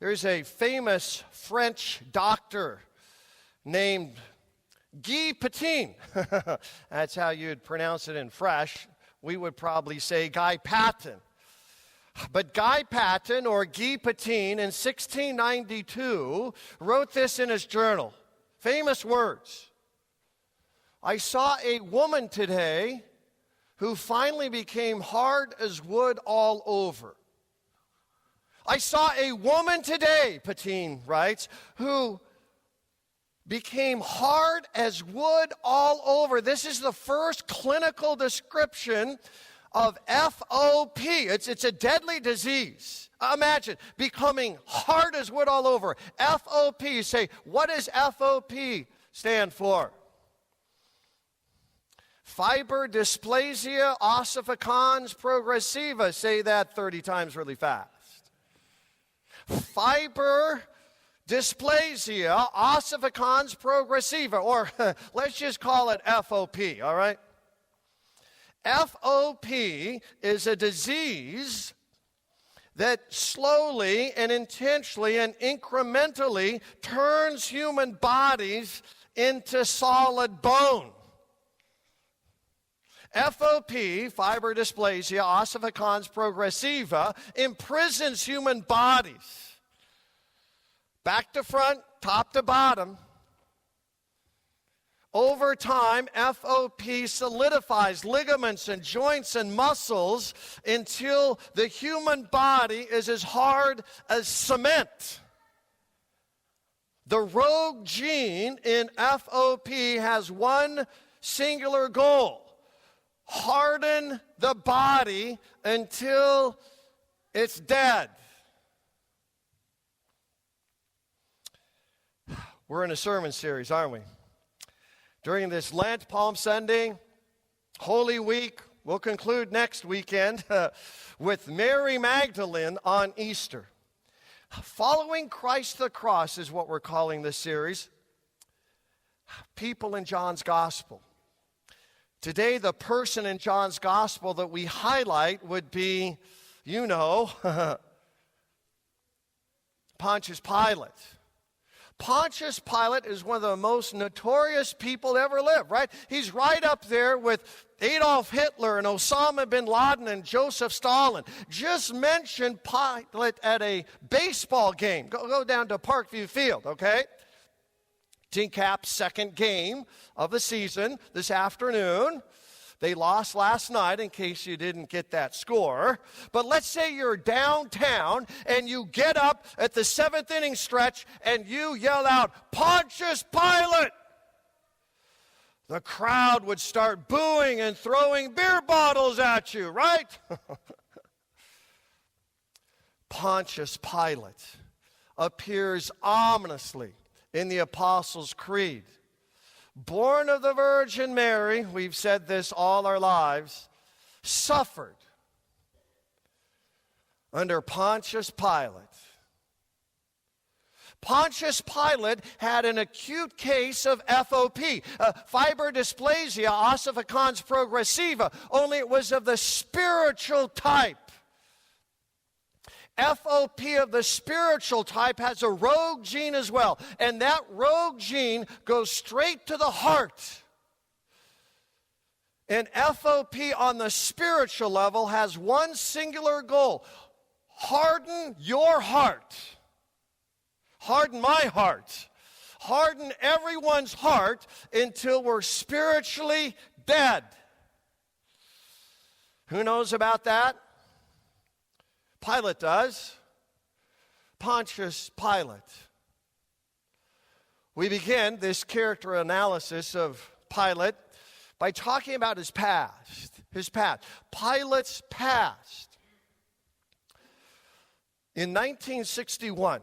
There's a famous French doctor named Guy Patin. That's how you'd pronounce it in French. We would probably say Guy Patin. But Guy Patin, or Guy Patin, in 1692, wrote this in his journal. Famous words. I saw a woman today who finally became hard as wood all over. I saw a woman today, Patin writes, who became hard as wood all over. This is the first clinical description of FOP. It's a deadly disease. Imagine becoming hard as wood all over. FOP. You say, what does FOP stand for? Fiber dysplasia ossificans progressiva. Say that 30 times really fast. Fiber dysplasia ossificans progressiva, or let's just call it FOP, all right? FOP is a disease that slowly and intentionally and incrementally turns human bodies into solid bone. FOP, fiber dysplasia ossificans progressiva, imprisons human bodies. Back to front, top to bottom. Over time, FOP solidifies ligaments and joints and muscles until the human body is as hard as cement. The rogue gene in FOP has one singular goal: harden the body until it's dead. We're in a sermon series, aren't we? During this Lent, Palm Sunday, Holy Week, we'll conclude next weekend with Mary Magdalene on Easter. Following Christ the Cross is what we're calling this series. People in John's Gospel. Today, the person in John's Gospel that we highlight would be, Pontius Pilate. Pontius Pilate is one of the most notorious people to ever live, right? He's right up there with Adolf Hitler and Osama bin Laden and Joseph Stalin. Just mention Pilate at a baseball game. Go down to Parkview Field, okay? TCAP's second game of the season this afternoon. They lost last night, in case you didn't get that score. But let's say you're downtown and you get up at the seventh inning stretch and you yell out, "Pontius Pilate!" The crowd would start booing and throwing beer bottles at you, right? Pontius Pilate appears ominously in the Apostles' Creed. Born of the Virgin Mary, we've said this all our lives, suffered under Pontius Pilate. Pontius Pilate had an acute case of FOP, fiber dysplasia ossificans progressiva, only it was of the spiritual type. FOP of the spiritual type has a rogue gene as well, and that rogue gene goes straight to the heart. And FOP on the spiritual level has one singular goal: harden your heart. Harden my heart. Harden everyone's heart until we're spiritually dead. Who knows about that? Pilate does. Pontius Pilate. We begin this character analysis of Pilate by talking about his past. His past. Pilate's past. In 1961,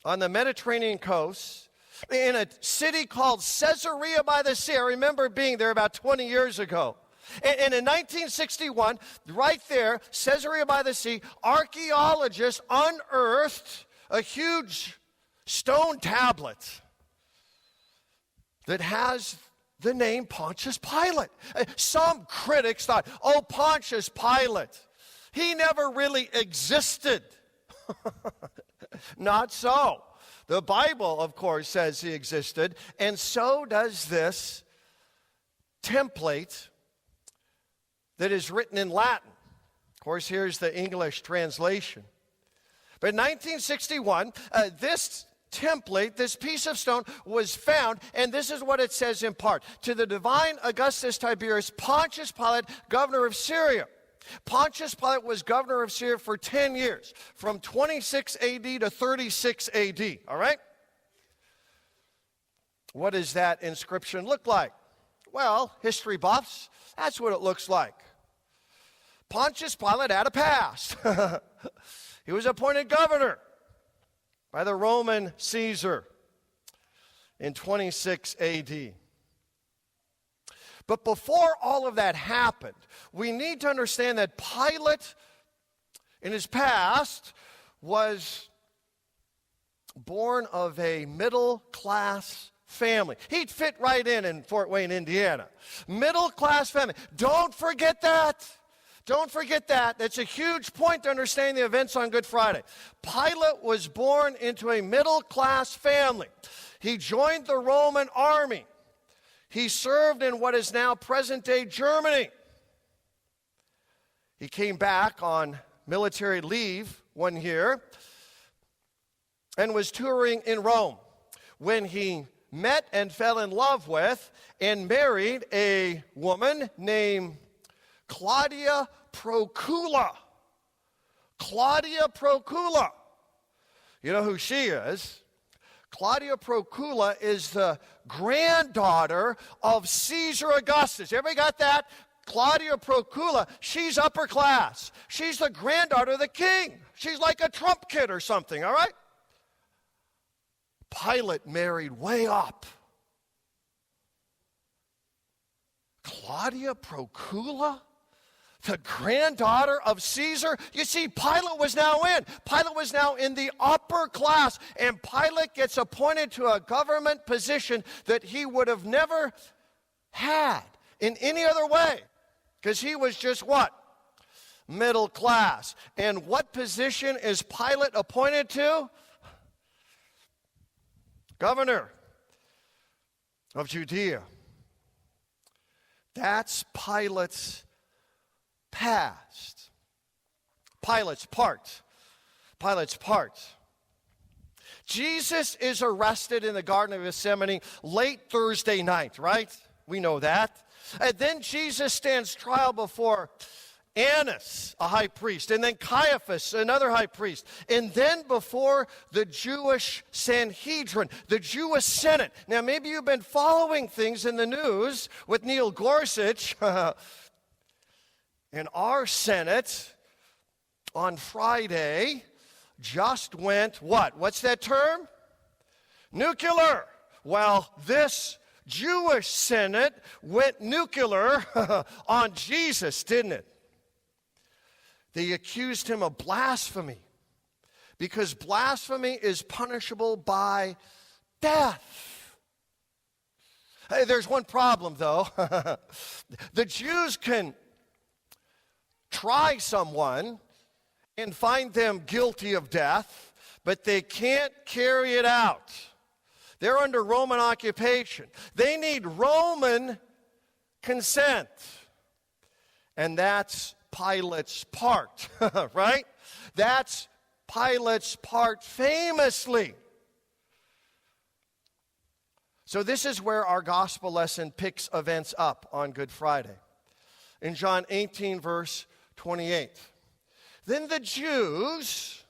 on the Mediterranean coast, in a city called Caesarea by the Sea, I remember being there about 20 years ago. And in 1961, right there, Caesarea by the Sea, archaeologists unearthed a huge stone tablet that has the name Pontius Pilate. Some critics thought, Pontius Pilate, he never really existed. Not so. The Bible, of course, says he existed, and so does this template that is written in Latin. Of course, here's the English translation. But in 1961, this template, this piece of stone, was found, and this is what it says in part. To the divine Augustus Tiberius, Pontius Pilate, governor of Syria. Pontius Pilate was governor of Syria for 10 years, from 26 AD to 36 AD, all right? What does that inscription look like? Well, history buffs, that's what it looks like. Pontius Pilate had a past. He was appointed governor by the Roman Caesar in 26 AD. But before all of that happened, we need to understand that Pilate, in his past, was born of a middle-class family. He'd fit right in Fort Wayne, Indiana. Middle-class family. Don't forget that. Don't forget that. That's a huge point to understand the events on Good Friday. Pilate was born into a middle-class family. He joined the Roman army. He served in what is now present-day Germany. He came back on military leave one year and was touring in Rome when he met and fell in love with and married a woman named Claudia Procula. Claudia Procula. You know who she is? Claudia Procula is the granddaughter of Caesar Augustus. Everybody got that? Claudia Procula, she's upper class. She's the granddaughter of the king. She's like a Trump kid or something, all right? Pilate married way up. Claudia Procula? The granddaughter of Caesar? You see, Pilate was now in. Pilate was now in the upper class, and Pilate gets appointed to a government position that he would have never had in any other way, because he was just what? Middle class. And what position is Pilate appointed to? Governor of Judea. That's Pilate's past. Pilate's part. Pilate's part. Jesus is arrested in the Garden of Gethsemane late Thursday night, right? We know that. And then Jesus stands trial before Annas, a high priest, and then Caiaphas, another high priest, and then before the Jewish Sanhedrin, the Jewish Senate. Now, maybe you've been following things in the news with Neil Gorsuch. And our Senate on Friday just went what? What's that term? Nuclear. Well, this Jewish Senate went nuclear on Jesus, didn't it? They accused him of blasphemy because blasphemy is punishable by death. Hey, there's one problem, though. The Jews can try someone and find them guilty of death, but they can't carry it out. They're under Roman occupation. They need Roman consent. And that's Pilate's part, right? That's Pilate's part famously. So this is where our gospel lesson picks events up on Good Friday. In John 18, verse 28. Then the Jews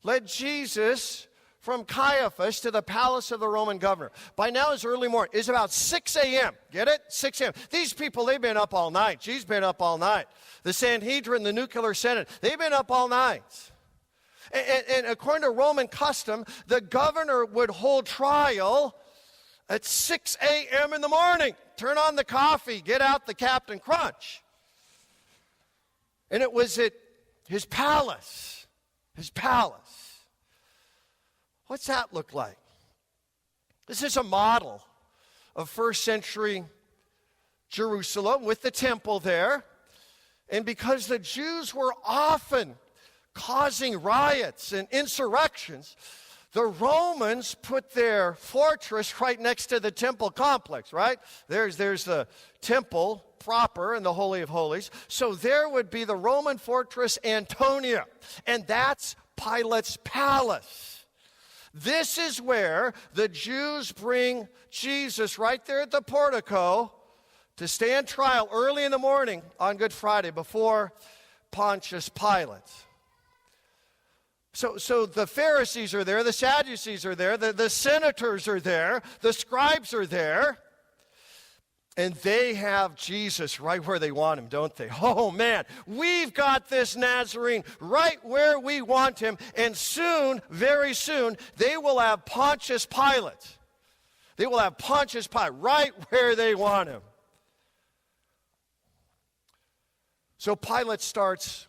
led Jesus from Caiaphas to the palace of the Roman governor. By now it's early morning. It's about 6 a.m. Get it? 6 a.m. These people, they've been up all night. Jesus been up all night. The Sanhedrin, the nuclear Senate, they've been up all night. And according to Roman custom, the governor would hold trial at 6 a.m. in the morning. Turn on the coffee, get out the Captain Crunch. And it was at his palace. His palace. What's that look like? This is a model of first century Jerusalem with the temple there. And because the Jews were often causing riots and insurrections, the Romans put their fortress right next to the temple complex, right? There's the temple proper in the Holy of Holies. So there would be the Roman fortress Antonia, and that's Pilate's palace. This is where the Jews bring Jesus right there at the portico to stand trial early in the morning on Good Friday before Pontius Pilate. So the Pharisees are there, the Sadducees are there, the senators are there, the scribes are there, and they have Jesus right where they want him, don't they? Oh man, we've got this Nazarene right where we want him, and soon, very soon, they will have Pontius Pilate. They will have Pontius Pilate right where they want him. So Pilate starts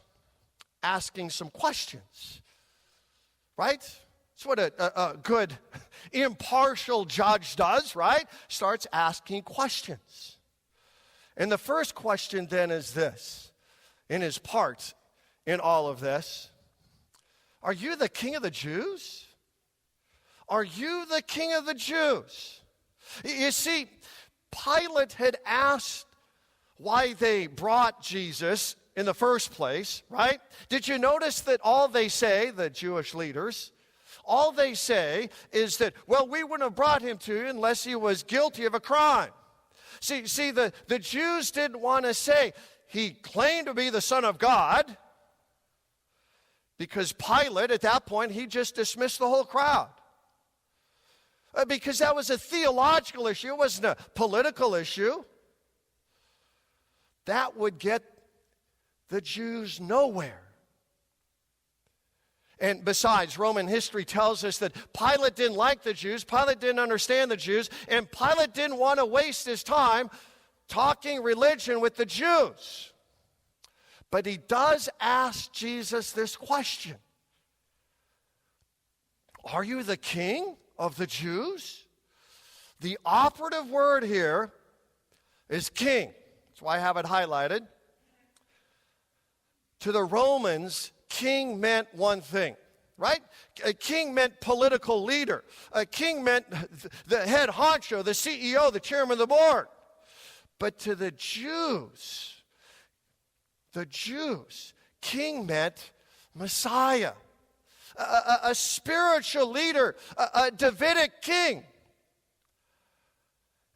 asking some questions. Right? That's what a good, impartial judge does, right? Starts asking questions. And the first question then is this, in his part in all of this: are you the king of the Jews? Are you the king of the Jews? You see, Pilate had asked why they brought Jesus in the first place, right? Did you notice that all they say, the Jewish leaders, all they say is that, well, we wouldn't have brought him to you unless he was guilty of a crime. See, the Jews didn't want to say he claimed to be the Son of God, because Pilate, at that point, he just dismissed the whole crowd. Because that was a theological issue, it wasn't a political issue. That would get the Jews nowhere. And besides, Roman history tells us that Pilate didn't like the Jews, Pilate didn't understand the Jews, and Pilate didn't want to waste his time talking religion with the Jews. But he does ask Jesus this question: are you the king of the Jews? The operative word here is king. That's why I have it highlighted. To the Romans, king meant one thing, right? A king meant political leader. A king meant the head honcho, the CEO, the chairman of the board. But to the Jews, king meant Messiah, a spiritual leader, a Davidic king.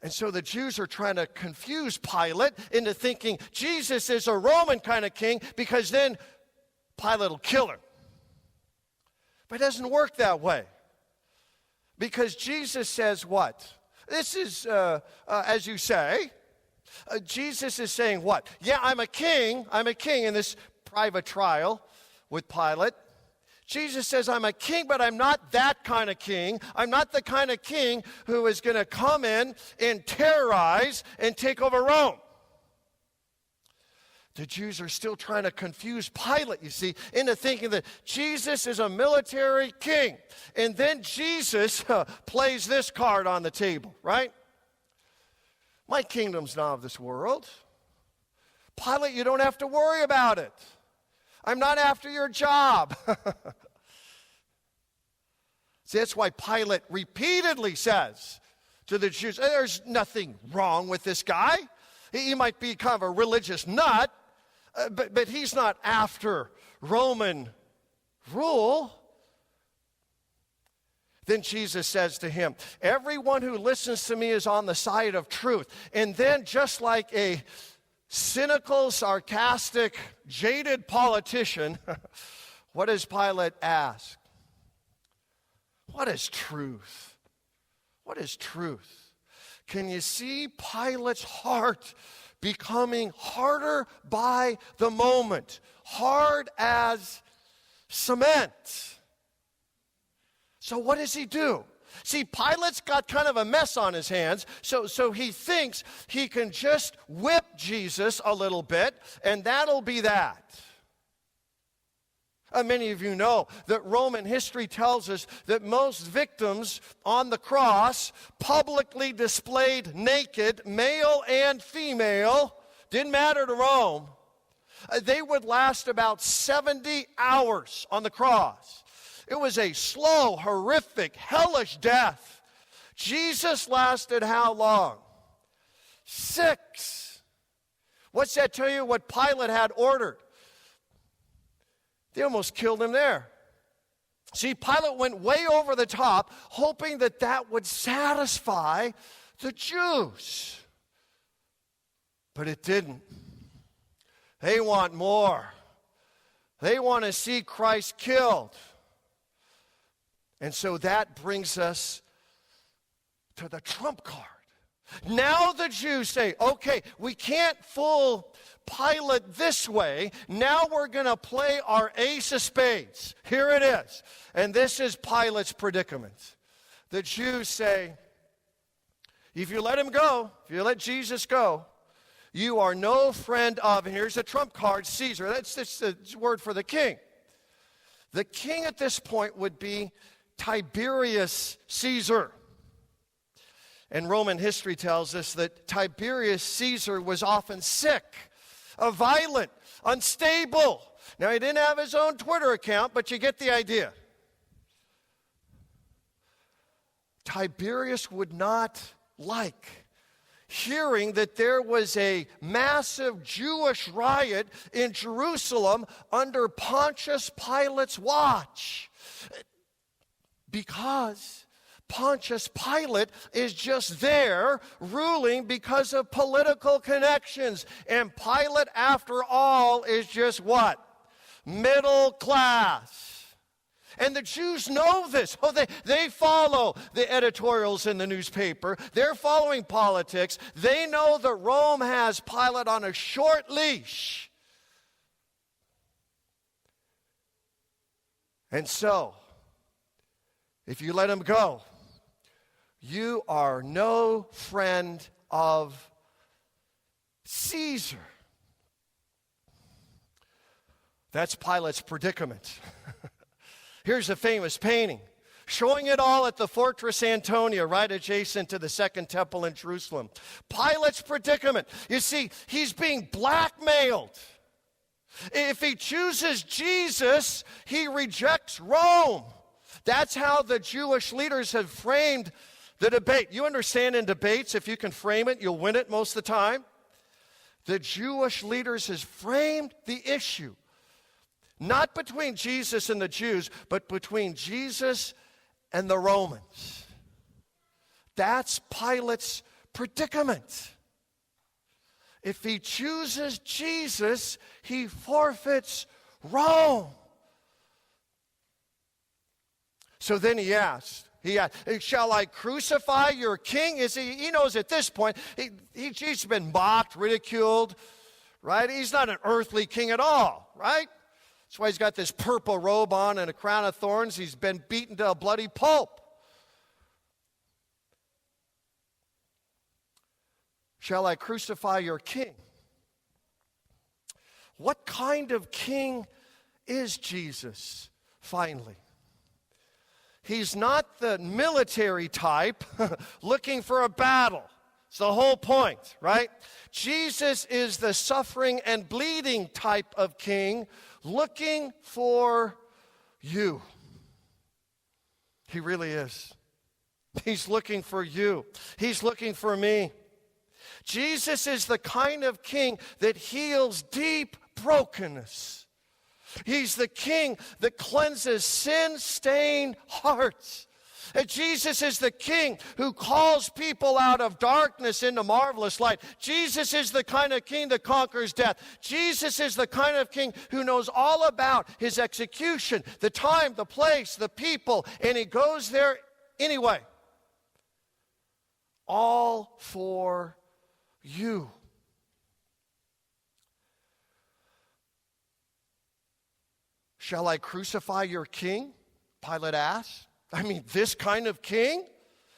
And so the Jews are trying to confuse Pilate into thinking Jesus is a Roman kind of king, because then Pilate will kill him. But it doesn't work that way. Because Jesus says what? This is, as you say, Jesus is saying what? Yeah, I'm a king in this private trial with Pilate. Jesus says, I'm a king, but I'm not that kind of king. I'm not the kind of king who is going to come in and terrorize and take over Rome. The Jews are still trying to confuse Pilate, you see, into thinking that Jesus is a military king. And then Jesus plays this card on the table, right? My kingdom's not of this world. Pilate, you don't have to worry about it. I'm not after your job. See, that's why Pilate repeatedly says to the Jews, there's nothing wrong with this guy. He might be kind of a religious nut, but he's not after Roman rule. Then Jesus says to him, everyone who listens to me is on the side of truth. And then, just like a cynical, sarcastic, jaded politician, what does Pilate ask? What is truth? What is truth? Can you see Pilate's heart becoming harder by the moment? Hard as cement. So what does he do? See, Pilate's got kind of a mess on his hands, so he thinks he can just whip Jesus a little bit, and that'll be that. Many of you know that Roman history tells us that most victims on the cross, publicly displayed naked, male and female, didn't matter to Rome, They would last about 70 hours on the cross. It was a slow, horrific, hellish death. Jesus lasted how long? 6. What's that tell you what Pilate had ordered? They almost killed him there. See, Pilate went way over the top, hoping that that would satisfy the Jews. But it didn't. They want more. They want to see Christ killed. And so that brings us to the trump card. Now the Jews say, okay, we can't fool Pilate this way. Now we're going to play our ace of spades. Here it is. And this is Pilate's predicament. The Jews say, if you let him go, if you let Jesus go, you are no friend of, and here's a trump card, Caesar. That's the word for the king. The king at this point would be Tiberius Caesar. And Roman history tells us that Tiberius Caesar was often sick, violent, unstable. Now, he didn't have his own Twitter account, but you get the idea. Tiberius would not like hearing that there was a massive Jewish riot in Jerusalem under Pontius Pilate's watch. Because Pontius Pilate is just there ruling because of political connections. And Pilate, after all, is just what? Middle class. And the Jews know this. Oh, they follow the editorials in the newspaper. They're following politics. They know that Rome has Pilate on a short leash. And so, if you let him go, you are no friend of Caesar. That's Pilate's predicament. Here's a famous painting showing it all at the Fortress Antonia, right adjacent to the Second Temple in Jerusalem. Pilate's predicament. You see, he's being blackmailed. If he chooses Jesus, he rejects Rome. That's how the Jewish leaders have framed the debate. You understand, in debates, if you can frame it, you'll win it most of the time. The Jewish leaders has framed the issue. Not between Jesus and the Jews, but between Jesus and the Romans. That's Pilate's predicament. If he chooses Jesus, he forfeits Rome. So then he asked, shall I crucify your king? He knows at this point, he's been mocked, ridiculed, right? He's not an earthly king at all, right? That's why he's got this purple robe on and a crown of thorns. He's been beaten to a bloody pulp. Shall I crucify your king? What kind of king is Jesus, finally? He's not the military type looking for a battle. It's the whole point, right? Jesus is the suffering and bleeding type of king looking for you. He really is. He's looking for you. He's looking for me. Jesus is the kind of king that heals deep brokenness. He's the king that cleanses sin-stained hearts. And Jesus is the king who calls people out of darkness into marvelous light. Jesus is the kind of king that conquers death. Jesus is the kind of king who knows all about his execution, the time, the place, the people, and he goes there anyway. All for you. Shall I crucify your king? Pilate asked. I mean, this kind of king?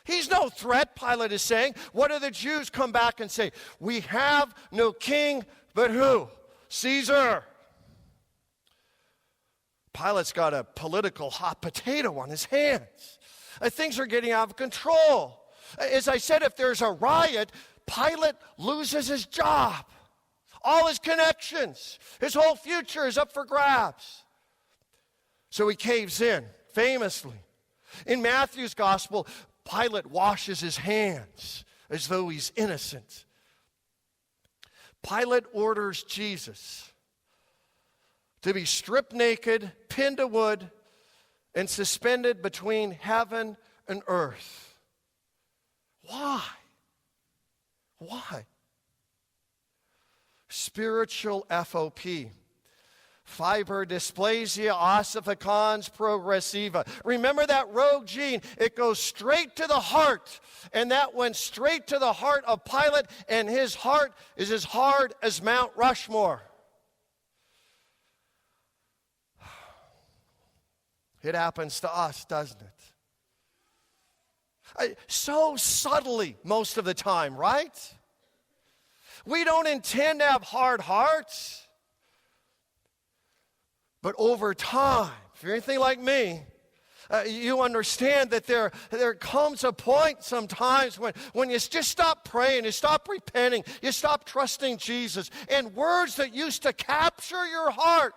He's no threat, Pilate is saying. What do the Jews come back and say? We have no king but who? Caesar. Pilate's got a political hot potato on his hands. Things are getting out of control. As I said, if there's a riot, Pilate loses his job. all his connections. His whole future is up for grabs. So he caves in, famously. In Matthew's gospel, Pilate washes his hands as though he's innocent. Pilate orders Jesus to be stripped naked, pinned to wood, and suspended between heaven and earth. Why? Why? Spiritual FOP. Fiber dysplasia ossificans progressiva. Remember that rogue gene? It goes straight to the heart. And that went straight to the heart of Pilate, and his heart is as hard as Mount Rushmore. It happens to us, doesn't it? So subtly most of the time, right? We don't intend to have hard hearts. But over time, if you're anything like me, you understand that there comes a point sometimes when you just stop praying, you stop repenting, you stop trusting Jesus, and words that used to capture your heart,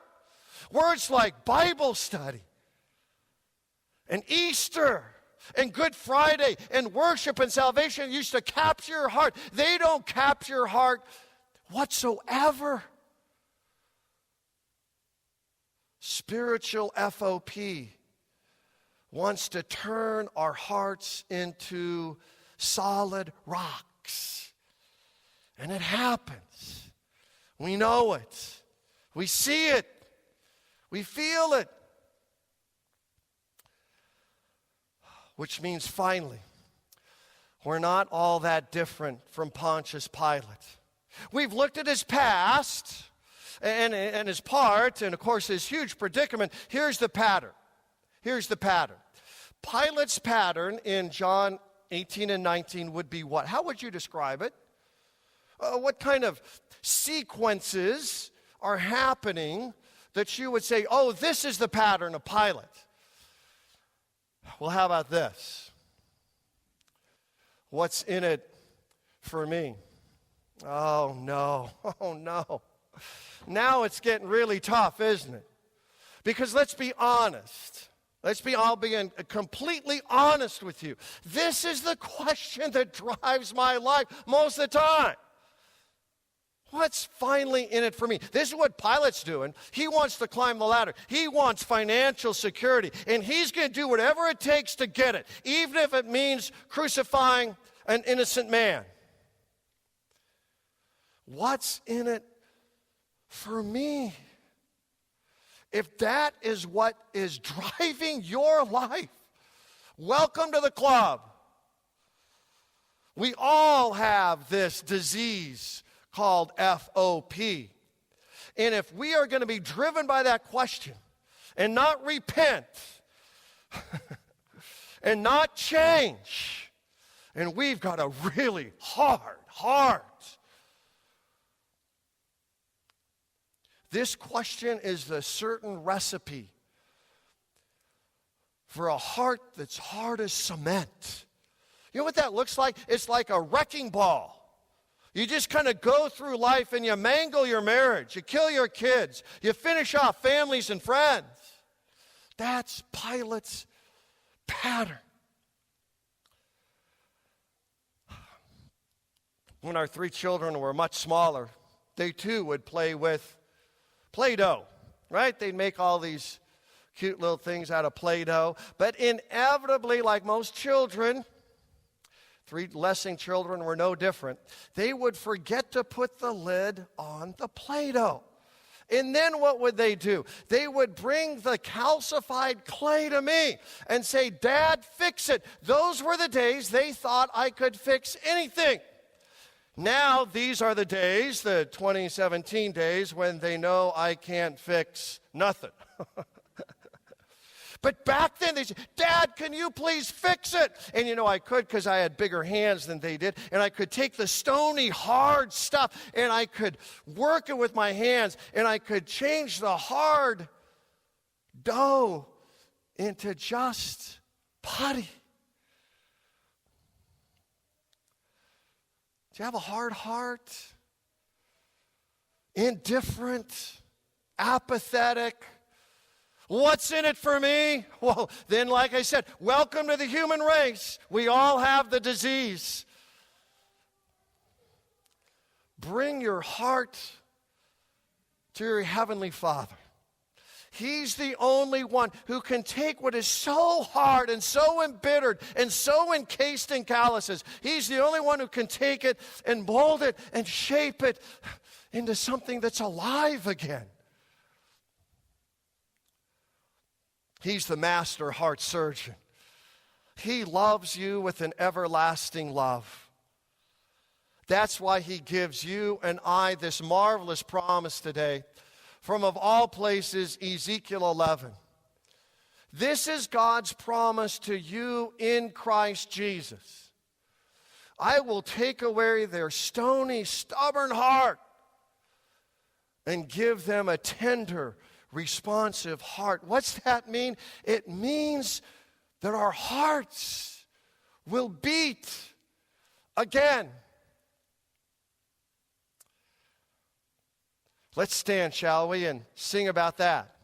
words like Bible study, and Easter, and Good Friday, and worship and salvation used to capture your heart. They don't capture your heart whatsoever. Spiritual FOP wants to turn our hearts into solid rocks. And it happens. We know it. We see it. We feel it. Which means finally, we're not all that different from Pontius Pilate. We've looked at his past and his part, and of course his huge predicament. Here's the pattern. Here's the pattern. Pilate's pattern in John 18 and 19 would be what? How would you describe it? What kind of sequences are happening that you would say, oh, this is the pattern of Pilate? Well, how about this? What's in it for me? Oh, no. Oh, no. Now it's getting really tough, isn't it? Because let's be honest. I'll be completely honest with you. This is the question that drives my life most of the time. What's finally in it for me? This is what Pilate's doing. He wants to climb the ladder. He wants financial security. And he's going to do whatever it takes to get it, even if it means crucifying an innocent man. What's in it for me? If that is what is driving your life, welcome to the club. We all have this disease called FOP. And if we are going to be driven by that question and not repent and not change, and we've got a really hard heart. This question is the certain recipe for a heart that's hard as cement. You know what that looks like? It's like a wrecking ball. You just kind of go through life and you mangle your marriage. You kill your kids. You finish off families and friends. That's Pilate's pattern. When our 3 children were much smaller, they too would play with Play-Doh, right? They'd make all these cute little things out of Play-Doh. But inevitably, like most children, 3 Lessing children were no different. They would forget to put the lid on the Play-Doh. And then what would they do? They would bring the calcified clay to me and say, Dad, fix it. Those were the days they thought I could fix anything. Now, these are the days, the 2017 days, when they know I can't fix nothing. But back then, they said, Dad, can you please fix it? And you know, I could because I had bigger hands than they did. And I could take the stony, hard stuff, and I could work it with my hands, and I could change the hard dough into just putty. Do you have a hard heart? indifferent, apathetic. What's in it for me? Well, then, like I said, welcome to the human race. We all have the disease. Bring your heart to your Heavenly Father. He's the only one who can take what is so hard and so embittered and so encased in calluses. He's the only one who can take it and mold it and shape it into something that's alive again. He's the master heart surgeon. He loves you with an everlasting love. That's why he gives you and I this marvelous promise today from, of all places, Ezekiel 11. This is God's promise to you in Christ Jesus. I will take away their stony, stubborn heart and give them a tender, responsive heart. What's that mean? It means that our hearts will beat again. Let's stand, shall we, and sing about that.